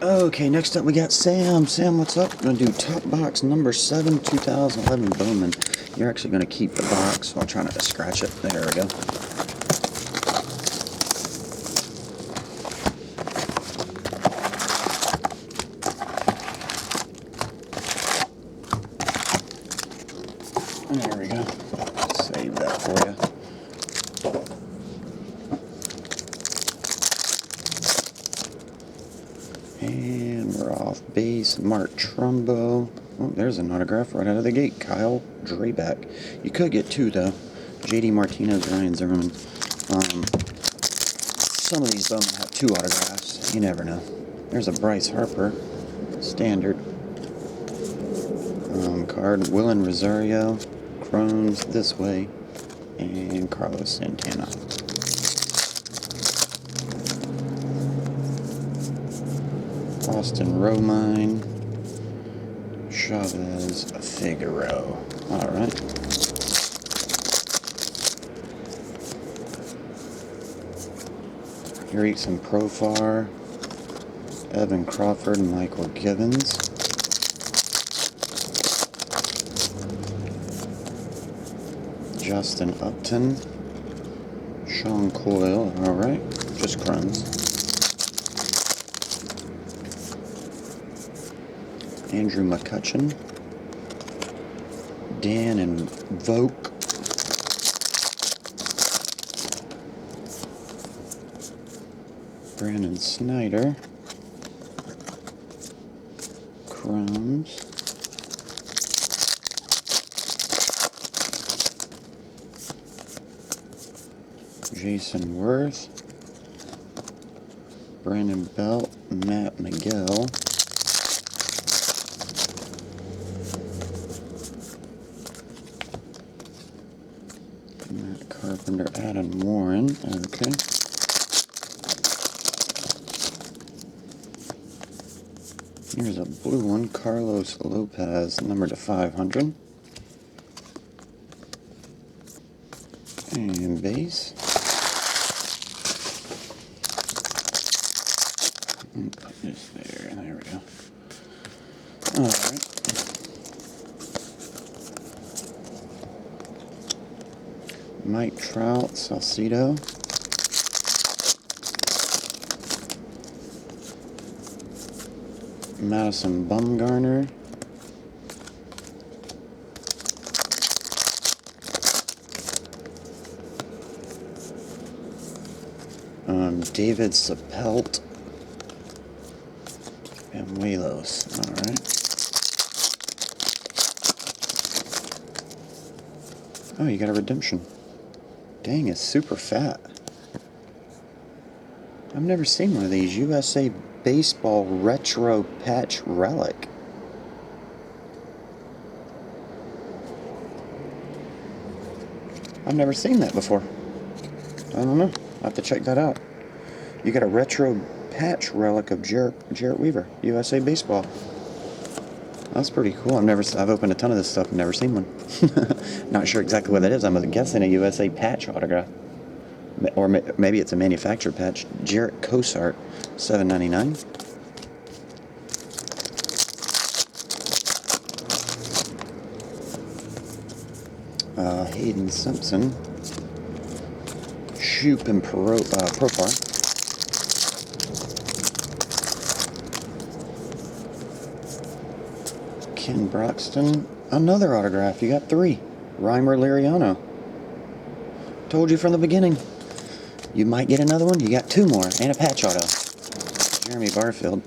Okay, next up we got Sam. Sam, what's up? We're going to do top box number 7, 2011 Bowman. You're actually going to keep the box, so I'll try not to scratch it. There we go. There we go. Save that for you. And we're off base. Mark Trumbo. Oh, there's an autograph right out of the gate. Kyle Drayback. You could get 2 though. JD Martinez, Ryan Zimmerman. Some of these Bowman have 2 autographs. You never know. There's a Bryce Harper. Standard. Card. Willen Rosario. Chromes this way. And Carlos Santana. Austin Romine, Chavez Figueroa. Alright. Erickson Profar, Evan Crawford, and Michael Gibbons. Justin Upton, Sean Coyle. Alright. Just crumbs. Andrew McCutcheon, Dan and Voke, Brandon Snyder, Crumbs, Jason Worth, Brandon Belt, Matt Miguel, Matt Carpenter, Adam Warren. Okay. Here's a blue one, Carlos Lopez, number to 500. And base. And put this there. There we go. Alright. Mike Trout, Salcedo. Madison Bumgarner. David Sapelt. And Walos. Alright. Oh, you got a redemption. Dang, it's super fat. I've never seen one of these. USA Baseball Retro Patch Relic. I've never seen that before. I don't know. I'll have to check that out. You got a Retro Patch Relic of Jarrett Weaver, USA Baseball. That's pretty cool. I've opened a ton of this stuff and never seen one. Not sure exactly what that is. I'm guessing a USA patch autograph. Or maybe it's a manufactured patch. Jarrett Cosart, $7.99. Hayden Simpson. Shoop and Profar. Ken Broxton. Another autograph. You got 3. Reimer Liriano. Told you from the beginning. You might get another one. You got 2 more. And a patch auto. Jeremy Barfield.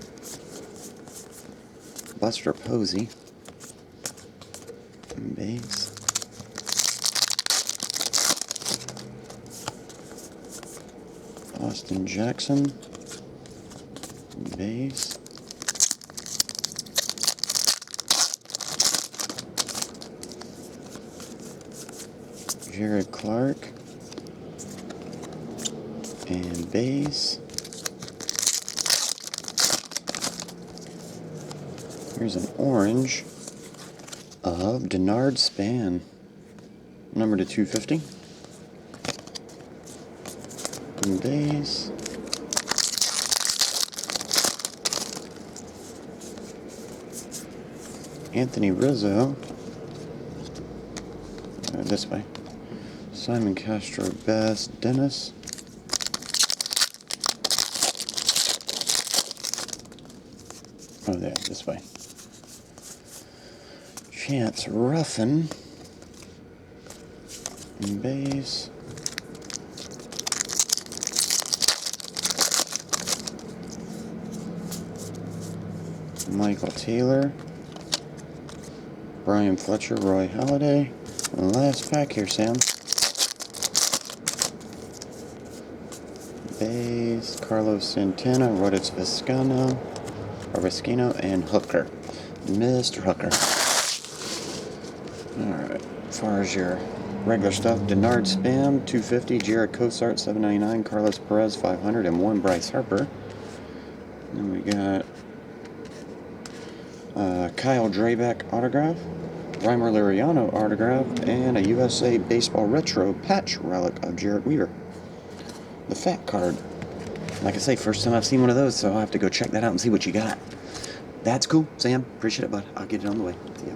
Buster Posey. Base. Austin Jackson. Base. Jared Clark. And base. Here's an orange of Denard Span, number to 250. And base. Anthony Rizzo. This way. Simon Castro Best. Dennis. Oh, there, this way. Chance Ruffin. Base. Michael Taylor. Brian Fletcher, Roy Halladay. And the last pack here, Sam. Base, Carlos Santana, Roditz Viscano, and Hooker. Mr. Hooker. Alright, as far as your regular stuff, Denard Spam, 250, Jared Cosart, 799, Carlos Perez, 500, and 1 Bryce Harper. Then we got Kyle Drabeck autograph, Reimer Liriano autograph, and a USA Baseball Retro patch relic of Jarrett Weaver. The fat card. Like I say, first time I've seen one of those, so I'll have to go check that out and see what you got. That's cool, Sam. Appreciate it, bud. I'll get it on the way. See ya.